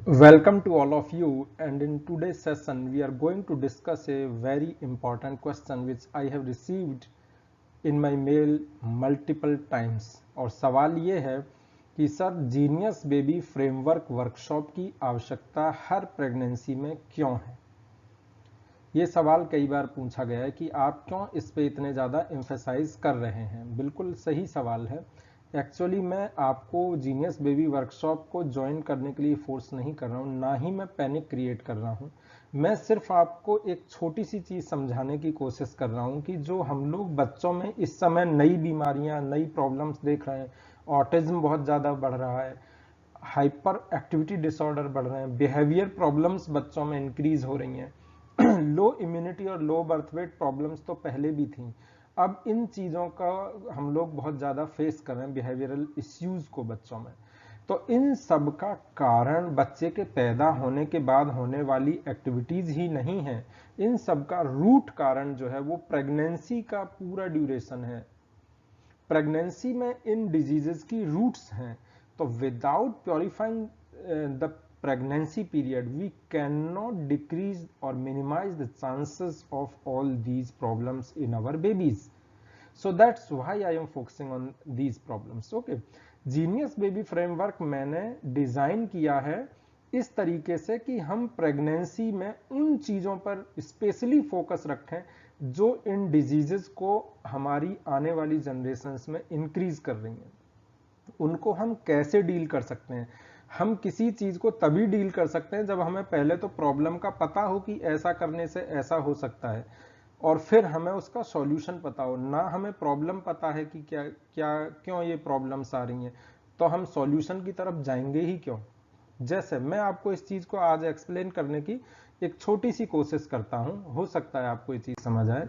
Welcome to all of you, and in today's session we are going to discuss a very important question which I have received in my mail multiple times। और सवाल ये है कि sir genius baby framework workshop की आवश्यकता her pregnancy में क्यों है। ये सवाल कई बार पूछा गया है कि आप क्यों इस पे इतने ज़्यादा एम्फेसाइज कर रहे हैं। बिल्कुल सही सवाल है। एक्चुअली मैं आपको जीनियस बेबी वर्कशॉप को ज्वाइन करने के लिए फोर्स नहीं कर रहा हूँ, ना ही मैं पैनिक क्रिएट कर रहा हूँ। मैं सिर्फ आपको एक छोटी सी चीज़ समझाने की कोशिश कर रहा हूँ कि जो हम लोग बच्चों में इस समय नई बीमारियाँ, नई प्रॉब्लम्स देख रहे हैं। ऑटिज्म बहुत ज़्यादा बढ़ रहा है, हाइपर एक्टिविटी डिसऑर्डर बढ़ रहे हैं, बिहेवियर प्रॉब्लम्स बच्चों में इंक्रीज हो रही हैं। लो इम्यूनिटी और लो बर्थ वेट प्रॉब्लम्स तो पहले भी थी। अब इन चीज़ों का हम लोग बहुत ज़्यादा फेस कर रहे हैं, बिहेवियरल इश्यूज को बच्चों में। तो इन सब का कारण बच्चे के पैदा होने के बाद होने वाली एक्टिविटीज ही नहीं है। इन सब का रूट कारण जो है वो प्रेगनेंसी का पूरा ड्यूरेशन है। प्रेगनेंसी में इन डिजीजेस की रूट्स हैं। तो without purifying the pregnancy period we cannot decrease or minimize the chances of all these problems in our babies. So that's why I am focusing on these problems. Okay, genius baby framework मैंने design किया है इस तरीके से कि हम pregnancy में उन चीजों पर स्पेशली फोकस रखें जो इन डिजीजेस को हमारी आने वाली जनरेशन्स में इंक्रीज कर रही हैं। उनको हम कैसे डील कर सकते हैं। हम किसी चीज को तभी डील कर सकते हैं जब हमें पहले तो प्रॉब्लम का पता हो कि ऐसा करने से ऐसा हो सकता है, और फिर हमें उसका सॉल्यूशन पता हो। ना हमें प्रॉब्लम पता है कि क्या क्या क्यों ये प्रॉब्लम्स आ रही हैं, तो हम सॉल्यूशन की तरफ जाएंगे ही क्यों। जैसे मैं आपको इस चीज को आज एक्सप्लेन करने की एक छोटी सी कोशिश करता हूं, हो सकता है आपको ये चीज समझ आए।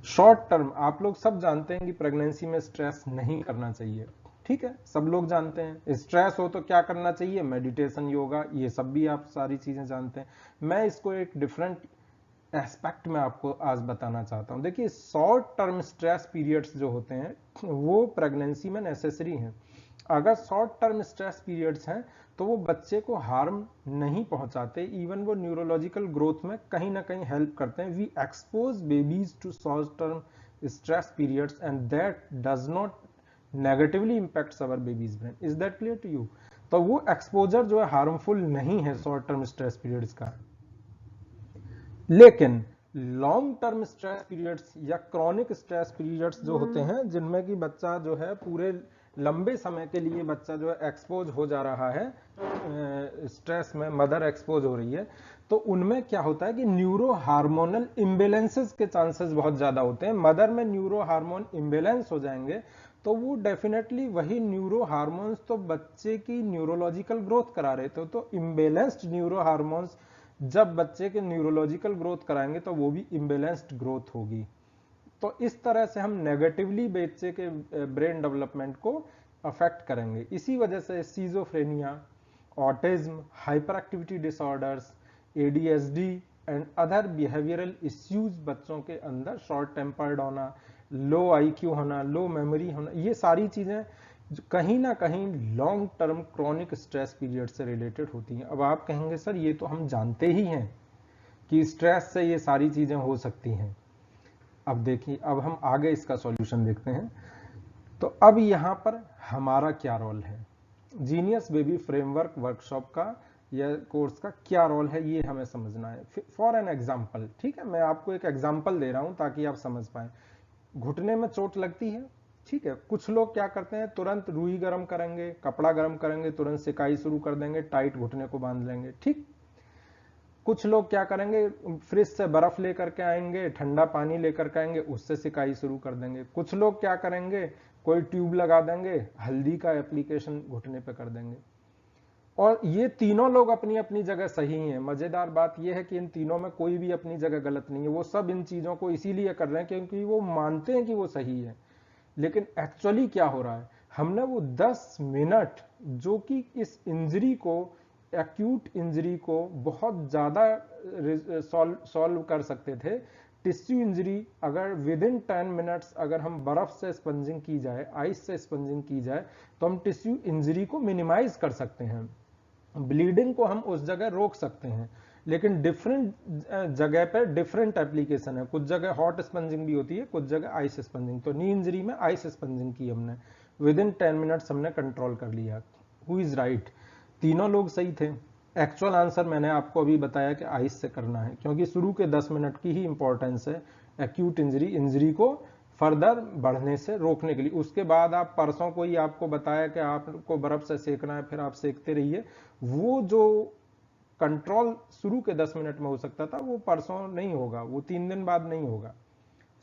शॉर्ट टर्म आप लोग सब जानते हैं कि प्रेगनेंसी में स्ट्रेस नहीं करना चाहिए। ठीक है, सब लोग जानते हैं। स्ट्रेस हो तो क्या करना चाहिए, मेडिटेशन, योगा, ये सब भी आप सारी चीजें जानते हैं। मैं इसको एक डिफरेंट एस्पेक्ट में आपको आज बताना चाहता हूं। देखिए, शॉर्ट टर्म स्ट्रेस पीरियड्स जो होते हैं वो प्रेगनेंसी में नेसेसरी हैं। अगर शॉर्ट टर्म स्ट्रेस पीरियड्स हैं तो वो बच्चे को हार्म नहीं पहुंचाते, इवन वो न्यूरोलॉजिकल ग्रोथ में कहीं ना कहीं हेल्प करते हैं। We expose babies to short term stress periods and that does not negatively impacts our babies brain. Is that clear to you. तो वो एक्सपोजर जो है हार्मफुल नहीं है शॉर्ट टर्म स्ट्रेस पीरियड्स का। लेकिन लॉन्ग टर्म स्ट्रेस पीरियड्स या chronic stress periods जो होते हैं, जिनमें कि बच्चा जो है पूरे लंबे समय के लिए बच्चा जो है एक्सपोज हो जा रहा है, स्ट्रेस में मदर एक्सपोज हो रही है, तो उनमें क्या होता है कि न्यूरो हार्मोनल इम्बेलेंसेस के चांसेस बहुत ज्यादा होते हैं। मदर में न्यूरो हार्मोन इम्बेलेंस हो जाएंगे तो वो डेफिनेटली वही न्यूरो हार्मोन्स तो बच्चे की न्यूरोलॉजिकल ग्रोथ करा रहे थे। तो इम्बेलेंस्ड न्यूरो हार्मोन्स जब बच्चे के न्यूरोलॉजिकल ग्रोथ कराएंगे तो वो भी इम्बेलेंस्ड ग्रोथ होगी। तो इस तरह से हम नेगेटिवली बच्चे के ब्रेन डेवलपमेंट को अफेक्ट करेंगे। इसी वजह से schizophrenia, autism, hyper activity disorders, ADSD and other behavioural issues बच्चों के अंदर, शॉर्ट टेम्पर्ड होना, लो आईक्यू होना, लो मेमोरी होना, ये सारी चीजें कहीं ना कहीं long term chronic stress period से रिलेटेड होती हैं। अब आप कहेंगे सर ये तो हम जानते ही हैं कि स्ट्रेस से ये सारी चीजें हो सकती हैं। अब देखिए, अब हम आगे इसका सॉल्यूशन देखते हैं। तो अब यहां पर हमारा क्या रोल है, जीनियस बेबी फ्रेमवर्क वर्कशॉप का या कोर्स का क्या रोल है, ये हमें समझना है। फॉर एन एग्जाम्पल, ठीक है, मैं आपको एक एग्जाम्पल दे रहा हूं ताकि आप समझ पाए। घुटने में चोट लगती है, ठीक है, कुछ लोग क्या करते हैं, तुरंत रुई गर्म करेंगे, कपड़ा गर्म करेंगे, तुरंत सिकाई शुरू कर देंगे, टाइट घुटने को बांध लेंगे। ठीक, कुछ लोग क्या करेंगे, फ्रिज से बर्फ लेकर के आएंगे, ठंडा पानी लेकर के आएंगे, उससे सिकाई शुरू कर देंगे। कुछ लोग क्या करेंगे, कोई ट्यूब लगा देंगे, हल्दी का एप्लीकेशन घुटने पे कर देंगे। और ये तीनों लोग अपनी अपनी जगह सही हैं। मजेदार बात यह है कि इन तीनों में कोई भी अपनी जगह गलत नहीं है। वो सब इन चीजों को इसीलिए कर रहे हैं क्योंकि वो मानते हैं कि वो सही है। लेकिन एक्चुअली क्या हो रहा है, हमने वो 10 मिनट जो कि इस इंजरी को, एक्यूट इंजरी को बहुत ज्यादा सॉल्व कर सकते थे। टिश्यू इंजरी अगर विद इन 10 मिनट्स अगर हम बर्फ से स्पंजिंग की जाए, आइस से स्पंजिंग की जाए, तो हम टिश्यू इंजरी को मिनिमाइज कर सकते हैं। ब्लीडिंग को हम उस जगह रोक सकते हैं, लेकिन डिफरेंट जगह पर डिफरेंट एप्लीकेशन है। कुछ जगह हॉट स्पंजिंग भी होती है, कुछ जगह आइस स्पंजिंग। तो नी इंजरी में आइस स्पंजिंग की हमने, विद इन 10 मिनट्स हमने कंट्रोल कर लिया। Who is right? तीनों लोग सही थे। एक्चुअल आंसर मैंने आपको अभी बताया कि आइस से करना है, क्योंकि शुरू के 10 मिनट की ही इंपॉर्टेंस है एक्यूट इंजरी को फर्दर बढ़ने से रोकने के लिए। उसके बाद आप परसों को ही आपको बताया कि आपको बर्फ से सेकना है, फिर आप सेकते रहिए। वो जो कंट्रोल शुरू के 10 मिनट में हो सकता था, वो परसों नहीं होगा, वो 3 दिन बाद नहीं होगा।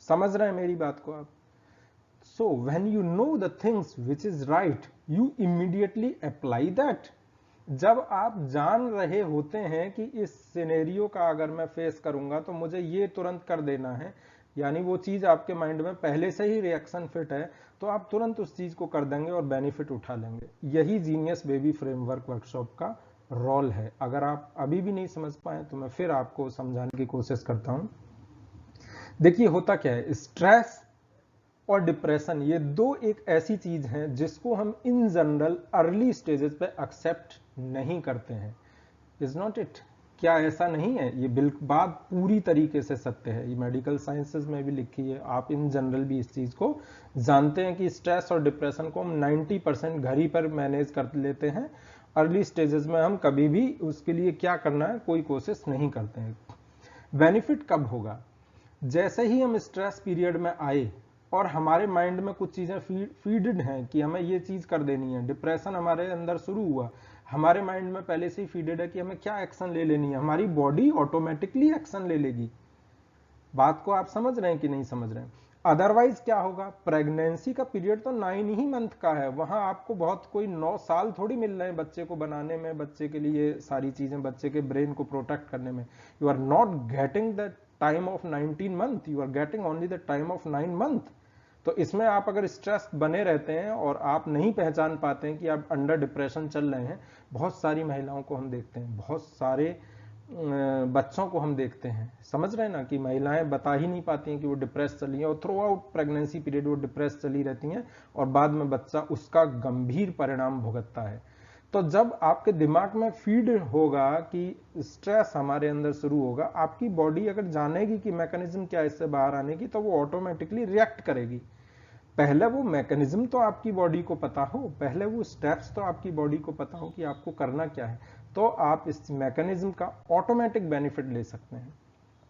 समझ रहे हैं मेरी बात को आप? So when you know the things which is right, you immediately apply that. जब आप जान रहे होते हैं कि इस सिनेरियो का अगर मैं फेस करूंगा तो मुझे ये तुरंत कर देना है, यानी वो चीज आपके माइंड में पहले से ही रिएक्शन फिट है, तो आप तुरंत उस चीज को कर देंगे और बेनिफिट उठा लेंगे। यही जीनियस बेबी फ्रेमवर्क वर्कशॉप का रोल है। अगर आप अभी भी नहीं समझ पाए तो मैं फिर आपको समझाने की कोशिश करता हूं। देखिए होता क्या है, स्ट्रेस और डिप्रेशन ये दो एक ऐसी चीज है जिसको हम इन जनरल अर्ली स्टेजेस पे एक्सेप्ट नहीं करते हैं। Is not it? क्या ऐसा नहीं है? ये बात पूरी तरीके से सत्य है, ये मेडिकल साइंसेज में भी लिखी है। आप इन जनरल भी इस चीज को जानते हैं कि स्ट्रेस और डिप्रेशन को हम 90% घर ही पर मैनेज कर लेते हैं। अर्ली स्टेजेस में हम कभी भी उसके लिए क्या करना है कोई कोशिश नहीं करते हैं। बेनिफिट कब होगा? जैसे ही हम स्ट्रेस पीरियड में आए और हमारे माइंड में कुछ चीजें फीडेड हैं कि हमें ये चीज कर देनी है, डिप्रेशन हमारे अंदर शुरू हुआ, हमारे माइंड में पहले से ही फीडेड है कि हमें क्या एक्शन ले लेनी है, हमारी बॉडी ऑटोमेटिकली एक्शन ले लेगी। बात को आप समझ रहे हैं कि नहीं समझ रहे हैं? अदरवाइज क्या होगा, प्रेगनेंसी का पीरियड तो 9 ही मंथ का है, वहां आपको बहुत कोई 9 साल थोड़ी मिल रहे हैं बच्चे को बनाने में, बच्चे के लिए सारी चीजें, बच्चे के ब्रेन को प्रोटेक्ट करने में। You are not getting the time of 19 month, you are getting only the time of 9 month. तो इसमें आप अगर स्ट्रेस बने रहते हैं और आप नहीं पहचान पाते हैं कि आप अंडर डिप्रेशन चल रहे हैं, बहुत सारी महिलाओं को हम देखते हैं, बहुत सारे बच्चों को हम देखते हैं, समझ रहे हैं ना, कि महिलाएं बता ही नहीं पाती हैं कि वो डिप्रेस चली हैं और थ्रू आउट प्रेगनेंसी पीरियड वो डिप्रेस चली रहती हैं और बाद में बच्चा उसका गंभीर परिणाम भुगतता है। तो जब आपके दिमाग में फीड होगा कि स्ट्रेस हमारे अंदर शुरू होगा, आपकी बॉडी अगर जानेगी कि मैकेनिज्म क्या है इससे बाहर आने की, तो वो ऑटोमेटिकली रिएक्ट करेगी। पहले वो मैकेनिज्म तो आपकी बॉडी को पता हो, पहले वो स्टेप्स तो आपकी बॉडी को पता हो कि आपको करना क्या है, तो आप इस मैकेनिज्म का ऑटोमेटिक बेनिफिट ले सकते हैं।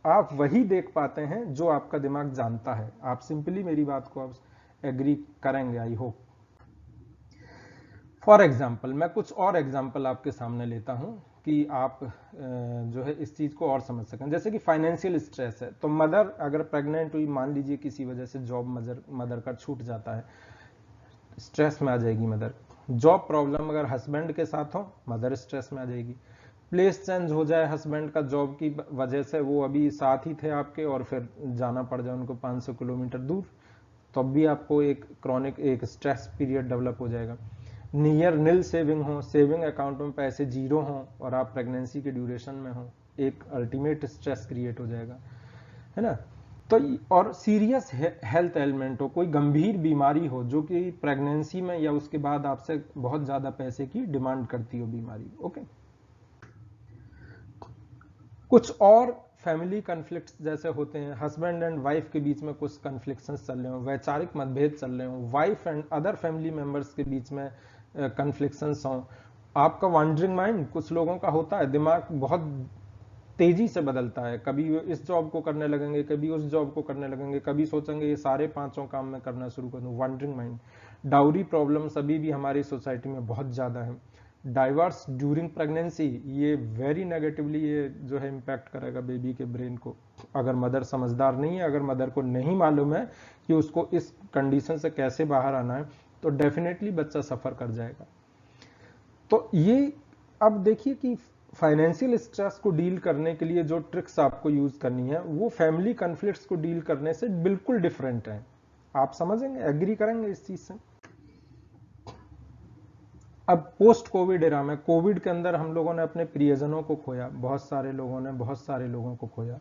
आप वही देख पाते हैं जो आपका दिमाग जानता है। आप सिंपली मेरी बात को आप एग्री करेंगे, आई होप। फॉर एग्जाम्पल मैं कुछ और एग्जाम्पल आपके सामने लेता हूं कि आप जो है इस चीज को और समझ सकें। जैसे कि फाइनेंशियल स्ट्रेस है, तो मदर अगर प्रेग्नेंट हुई, मान लीजिए किसी वजह से जॉब मदर का छूट जाता है, स्ट्रेस में आ जाएगी मदर। जॉब प्रॉब्लम अगर हस्बैंड के साथ हो, मदर स्ट्रेस में आ जाएगी। प्लेस चेंज हो जाए हस्बैंड का जॉब की वजह से, वो अभी साथ ही थे आपके और फिर जाना पड़ जाए उनको 500 किलोमीटर दूर, तो अब भी आपको एक क्रॉनिक एक स्ट्रेस पीरियड डेवलप हो जाएगा। नियर निल सेविंग हो, सेविंग अकाउंट में पैसे जीरो हो और आप प्रेगनेंसी के ड्यूरेशन में हो, एक अल्टीमेट स्ट्रेस क्रिएट हो जाएगा, है ना। तो और सीरियस हेल्थ एलिमेंट हो, कोई गंभीर बीमारी हो जो कि प्रेगनेंसी में या उसके बाद आपसे बहुत ज्यादा पैसे की डिमांड करती हो बीमारी। ओके, कुछ और फैमिली कन्फ्लिक्ट्स जैसे होते हैं, हस्बैंड एंड वाइफ के बीच में कुछ कन्फ्लिक्शंस चल रहे हो, वैचारिक मतभेद चल रहे हो, wife and other family members के बीच में कन्फ्लिक्शंस हो, आपका वॉन्डरिंग माइंड कुछ लोगों का होता है, दिमाग बहुत तेजी से बदलता है, कभी इस जॉब को करने लगेंगे, कभी उस जॉब को करने लगेंगे, कभी सोचेंगे ये सारे पांचों काम में करना शुरू कर दूं, वॉन्डरिंग माइंड। डाउरी प्रॉब्लम्स अभी भी हमारी सोसाइटी में बहुत ज्यादा है। डाइवर्स ड्यूरिंग प्रेगनेंसी, ये वेरी नेगेटिवली ये जो है इम्पैक्ट करेगा बेबी के ब्रेन को। अगर मदर समझदार नहीं है, अगर मदर को नहीं मालूम है कि उसको इस कंडीशन से कैसे बाहर आना है, तो डेफिनेटली बच्चा सफर कर जाएगा। तो ये अब देखिए कि फाइनेंशियल स्ट्रेस को डील करने के लिए जो ट्रिक्स आपको यूज करनी है वो फैमिली कॉन्फ्लिक्ट्स को डील करने से बिल्कुल डिफरेंट है। आप समझेंगे, एग्री करेंगे इस चीज से? अब पोस्ट कोविड एरा में, कोविड के अंदर हम लोगों ने अपने प्रियजनों को खोया, बहुत सारे लोगों ने बहुत सारे लोगों को खोया।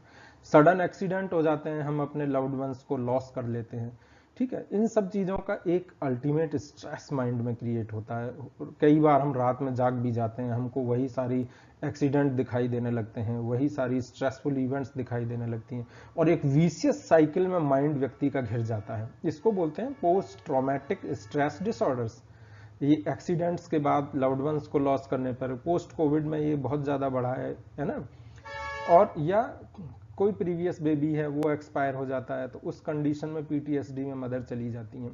सडन एक्सीडेंट हो जाते हैं, हम अपने लव्ड वंस को लॉस कर लेते हैं। ठीक है। इन सब चीजों का एक अल्टीमेट स्ट्रेस माइंड में क्रिएट होता है। कई बार हम रात में जाग भी जाते हैं, हमको वही सारी एक्सीडेंट दिखाई देने लगते हैं, वही सारी स्ट्रेसफुल इवेंट्स दिखाई देने लगती हैं, और एक विशियस साइकिल में माइंड व्यक्ति का घिर जाता है। इसको बोलते हैं पोस्ट ट्रॉमेटिक स्ट्रेस डिसऑर्डर्स। ये एक्सीडेंट्स के बाद लव्ड वंस को लॉस करने पर, पोस्ट कोविड में ये बहुत ज्यादा बढ़ा है ना। और या कोई प्रीवियस बेबी है वो एक्सपायर हो जाता है, तो उस कंडीशन में पीटीएसडी में मदर चली जाती हैं।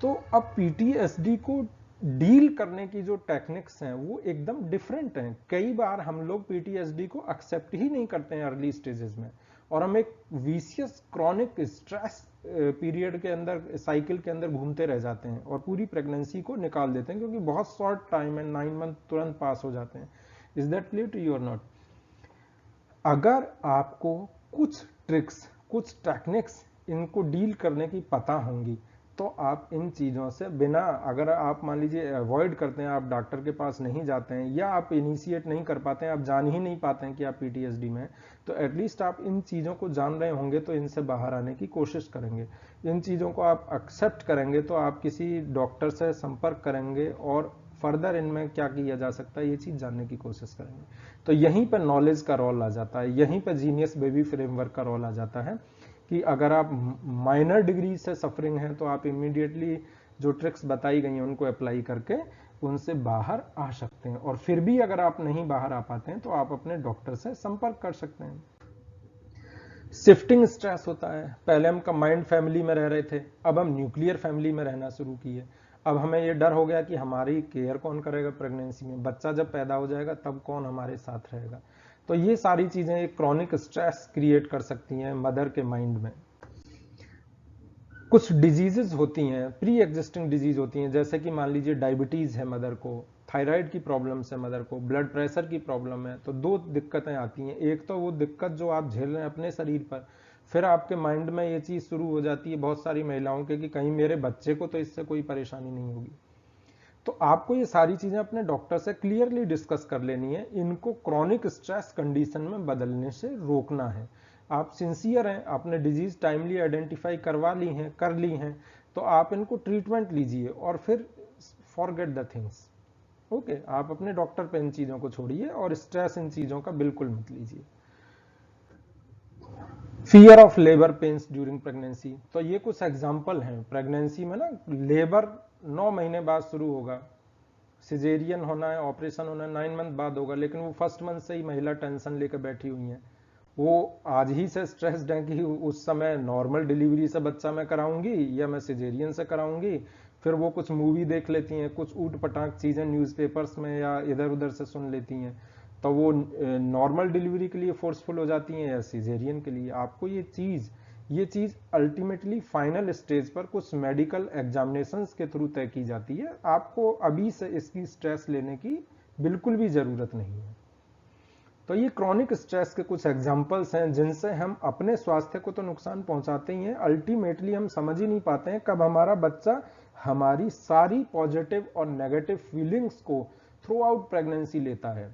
तो अब पीटीएसडी को डील करने की जो टेक्निक्स हैं वो एकदम डिफरेंट हैं। कई बार हम लोग पीटीएसडी को एक्सेप्ट ही नहीं करते हैं अर्ली स्टेजेस में, और हम एक विशियस क्रॉनिक स्ट्रेस पीरियड के अंदर, साइकिल के अंदर घूमते रह जाते हैं और पूरी प्रेगनेंसी को निकाल देते हैं, क्योंकि बहुत शॉर्ट टाइम है, 9 मंथ तुरंत पास हो जाते हैं। Is that clear to you or not? अगर आपको कुछ ट्रिक्स, कुछ टेक्निक्स इनको डील करने की पता होंगी, तो आप इन चीजों से बिना, अगर आप मान लीजिए अवॉइड करते हैं, आप डॉक्टर के पास नहीं जाते हैं, या आप इनिशिएट नहीं कर पाते हैं, आप जान ही नहीं पाते हैं कि आप पीटीएसडी में हैं, तो एटलीस्ट आप इन चीजों को जान रहे होंगे, तो इनसे बाहर आने की कोशिश करेंगे। इन चीजों को आप एक्सेप्ट करेंगे तो आप किसी डॉक्टर से संपर्क करेंगे और फर्दर इनमें क्या किया जा सकता है ये चीज जानने की कोशिश करेंगे। तो यहीं पर नॉलेज का रोल आ जाता है, यहीं पर जीनियस बेबी फ्रेमवर्क का रोल आ जाता है कि अगर आप माइनर डिग्री से सफरिंग हैं तो आप इमीडिएटली जो ट्रिक्स बताई गई हैं उनको अप्लाई करके उनसे बाहर आ सकते हैं, और फिर भी अगर आप नहीं बाहर आ पाते हैं तो आप अपने डॉक्टर से संपर्क कर सकते हैं। शिफ्टिंग स्ट्रेस होता है। पहले हम कंबाइंड फैमिली में रह रहे थे, अब हम न्यूक्लियर फैमिली में रहना शुरू किए। अब हमें ये डर हो गया कि हमारी केयर कौन करेगा प्रेगनेंसी में, बच्चा जब पैदा हो जाएगा तब कौन हमारे साथ रहेगा। तो ये सारी चीजें एक क्रॉनिक स्ट्रेस क्रिएट कर सकती हैं मदर के माइंड में। कुछ डिजीजेस होती हैं, प्री एग्जिस्टिंग डिजीज होती हैं, जैसे कि मान लीजिए डायबिटीज है मदर को, थायराइड की प्रॉब्लम है मदर को, ब्लड प्रेशर की प्रॉब्लम है। तो दो दिक्कतें आती हैं, एक तो वो दिक्कत जो आप झेल रहे हैं अपने शरीर पर, फिर आपके माइंड में ये चीज शुरू हो जाती है बहुत सारी महिलाओं के कि कहीं मेरे बच्चे को तो इससे कोई परेशानी नहीं होगी। तो आपको ये सारी चीजें अपने डॉक्टर से क्लियरली डिस्कस कर लेनी है, इनको क्रॉनिक स्ट्रेस कंडीशन में बदलने से रोकना है। आप सिंसियर हैं, आपने डिजीज टाइमली आइडेंटिफाई करवा ली हैं, कर ली हैं, तो आप इनको ट्रीटमेंट लीजिए और फिर फॉरगेट द थिंग्स। ओके, आप अपने डॉक्टर पे इन चीजों को छोड़िए और स्ट्रेस इन चीजों का बिल्कुल मत लीजिए। Fear of labour pains during pregnancy, तो ये कुछ एग्जाम्पल हैं। प्रेगनेंसी में ना लेबर 9 महीने बाद शुरू होगा, सिजेरियन होना है, ऑपरेशन होना है 9 मंथ बाद होगा, लेकिन वो फर्स्ट मंथ से ही महिला टेंशन लेकर बैठी हुई है। वो आज ही से स्ट्रेस्ड है कि उस समय नॉर्मल डिलीवरी से बच्चा मैं कराऊंगी या मैं सिजेरियन से कराऊंगी। फिर वो कुछ मूवी देख लेती हैं, कुछ ऊट पटांग चीजें न्यूज़पेपर्स में या इधर उधर से सुन लेती हैं, तो वो नॉर्मल डिलीवरी के लिए फोर्सफुल हो जाती हैं या सिजेरियन के लिए। आपको ये चीज अल्टीमेटली फाइनल स्टेज पर कुछ मेडिकल एग्जामिनेशंस के थ्रू तय की जाती है। आपको अभी से इसकी स्ट्रेस लेने की बिल्कुल भी जरूरत नहीं है। तो ये क्रॉनिक स्ट्रेस के कुछ एग्जांपल्स हैं जिनसे हम अपने स्वास्थ्य को तो नुकसान पहुंचाते ही हैं, अल्टीमेटली हम समझ ही नहीं पाते हैं कब हमारा बच्चा हमारी सारी पॉजिटिव और नेगेटिव फीलिंग्स को थ्रू आउट प्रेगनेंसी लेता है।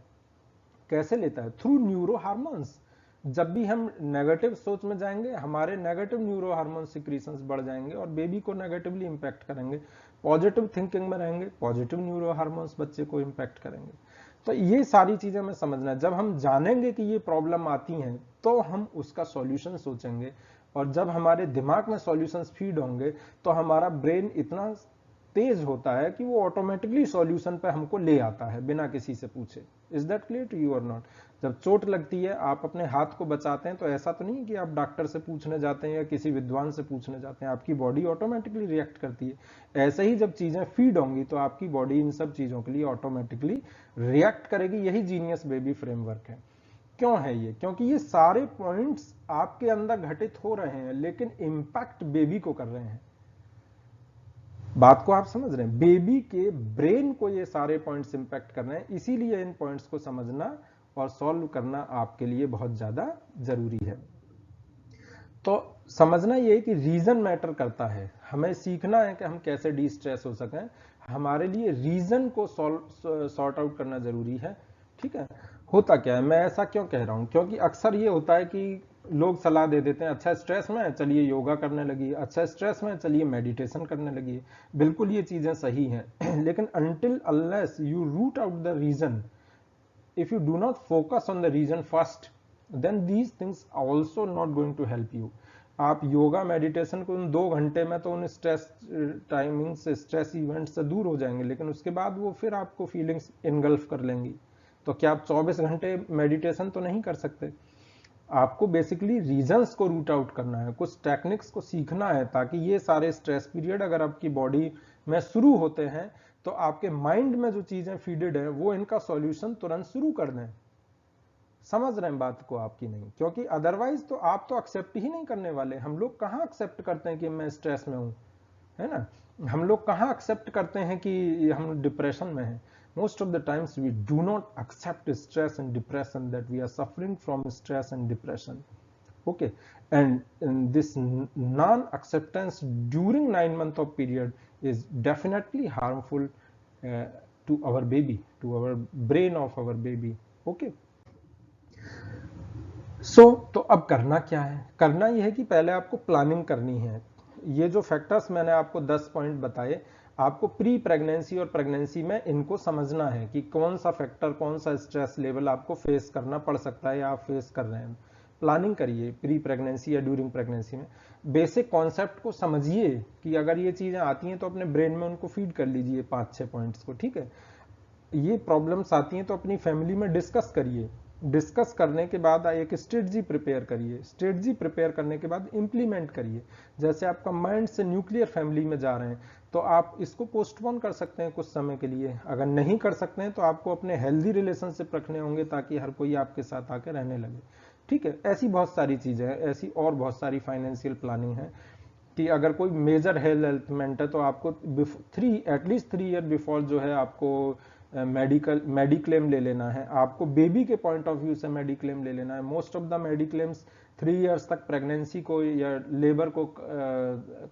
कैसे लेता है? Through neuro hormones. जब भी हम नेगेटिव सोच में जाएंगे, हमारे नेगेटिव न्यूरो हार्मोन सिक्रीशंस बढ़ जाएंगे और बेबी को नेगेटिवली इंपैक्ट करेंगे। पॉजिटिव थिंकिंग में रहेंगे, पॉजिटिव न्यूरो हार्मोन्स बच्चे को इंपैक्ट करेंगे। तो ये सारी चीजें हमें समझना है। जब हम जानेंगे कि ये प्रॉब्लम आती हैं तो हम उसका सॉल्यूशन सोचेंगे, और जब हमारे दिमाग में सॉल्यूशंस फीड होंगे तो हमारा ब्रेन इतना तेज होता है कि वो ऑटोमेटिकली सॉल्यूशन पे हमको ले आता है बिना किसी से पूछे। Is that clear to you or not? जब चोट लगती है, आप अपने हाथ को बचाते हैं, तो ऐसा तो नहीं कि आप डॉक्टर से पूछने जाते हैं या किसी विद्वान से पूछने जाते हैं, आपकी बॉडी ऑटोमेटिकली रिएक्ट करती है। ऐसे ही जब चीजें फीड होंगी तो आपकी बॉडी इन सब चीजों के लिए ऑटोमेटिकली रिएक्ट करेगी। यही जीनियस बेबी फ्रेमवर्क है। क्यों है ये? क्योंकि ये सारे पॉइंट्स आपके अंदर घटित हो रहे हैं, लेकिन इंपैक्ट बेबी को कर रहे हैं। बात को आप समझ रहे हैं? बेबी के ब्रेन को ये सारे पॉइंट्स इंपैक्ट कर रहे हैं, इसीलिए इन पॉइंट्स को समझना और सॉल्व करना आपके लिए बहुत ज्यादा जरूरी है। तो समझना ये कि रीजन मैटर करता है। हमें सीखना है कि हम कैसे डी स्ट्रेस हो सकें। हमारे लिए रीजन को सॉर्ट आउट करना जरूरी है। ठीक है? होता क्या है, मैं ऐसा क्यों कह रहा हूं? क्योंकि अक्सर ये होता है कि लोग सलाह दे देते हैं, अच्छा स्ट्रेस में है चलिए योगा करने लगी, अच्छा स्ट्रेस में है चलिए मेडिटेशन करने लगी। बिल्कुल ये चीजें सही हैं लेकिन until unless you root out the reason, if you do not focus on the reason first, then these things also not going to help you. आप योगा मेडिटेशन को उन 2 घंटे में तो उन स्ट्रेस टाइमिंग से, स्ट्रेस इवेंट से दूर हो जाएंगे, लेकिन उसके बाद वो फिर आपको फीलिंग्स इनगल्फ कर लेंगी। तो क्या आप 24 घंटे मेडिटेशन तो नहीं कर सकते। आपको बेसिकली रीजंस को रूट आउट करना है, कुछ टेक्निक्स को सीखना है, ताकि ये सारे स्ट्रेस पीरियड अगर आपकी बॉडी में शुरू होते हैं तो आपके माइंड में जो चीजें फीडेड है वो इनका सॉल्यूशन तुरंत शुरू कर दें। समझ रहे हैं बात को आपकी? नहीं, क्योंकि अदरवाइज तो आप तो एक्सेप्ट ही नहीं करने वाले। हम लोग कहाँ एक्सेप्ट करते हैं कि मैं स्ट्रेस में हूं, है ना। हम लोग कहाँ एक्सेप्ट करते हैं कि हम डिप्रेशन में हैं। most of the times we do not accept stress and depression, that we are suffering from stress and depression. Okay, and this non-acceptance during 9 month of period is definitely harmful to our baby, to our brain of our baby. Okay, तो अब करना क्या है? करना यह है कि पहले आपको प्लानिंग करनी है। ये जो फैक्टर्स मैंने आपको 10 पॉइंट बताए, आपको प्री प्रेगनेंसी और प्रेगनेंसी में इनको समझना है कि कौन सा फैक्टर, कौन सा स्ट्रेस लेवल आपको फेस करना पड़ सकता है या आप फेस कर रहे हैं। प्लानिंग करिए प्री प्रेगनेंसी या ड्यूरिंग प्रेगनेंसी में। बेसिक कॉन्सेप्ट को समझिए कि अगर ये चीजें आती हैं तो अपने ब्रेन में उनको फीड कर लीजिए 5-6 पॉइंट्स को, ठीक है। ये प्रॉब्लम्स आती हैं तो अपनी फैमिली में डिस्कस करिए। डिस्कस करने के बाद एक स्ट्रेटजी प्रिपेयर करिए। स्ट्रेटजी प्रिपेयर करने के बाद इंप्लीमेंट करिए। जैसे आपका माइंड से न्यूक्लियर फैमिली में जा रहे हैं तो आप इसको पोस्टपोन कर सकते हैं कुछ समय के लिए। अगर नहीं कर सकते हैं तो आपको अपने हेल्दी रिलेशनशिप रखने होंगे ताकि हर कोई आपके साथ आके रहने लगे, ठीक है। ऐसी बहुत सारी चीजें हैं, ऐसी और बहुत सारी फाइनेंशियल प्लानिंग है कि अगर कोई मेजर हेल्थ इवेंट है तो आपको एटलीस्ट 3 ईयर बिफोर जो है आपको मेडिक्लेम ले लेना है। आपको बेबी के पॉइंट ऑफ व्यू से मेडिक्लेम ले लेना है। मोस्ट ऑफ द मेडिक्लेम्स 3 इयर्स तक प्रेगनेंसी को या लेबर को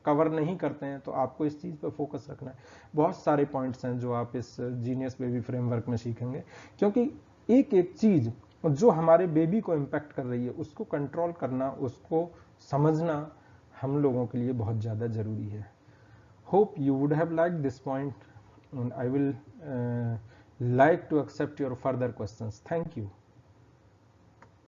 कवर नहीं करते हैं, तो आपको इस चीज पर फोकस रखना है। बहुत सारे पॉइंट्स हैं जो आप इस जीनियस बेबी फ्रेमवर्क में सीखेंगे, क्योंकि एक एक चीज जो हमारे बेबी को इम्पैक्ट कर रही है उसको कंट्रोल करना, उसको समझना हम लोगों के लिए बहुत ज्यादा जरूरी है। Hope you would have liked this point and I will like to accept your further questions. Thank you.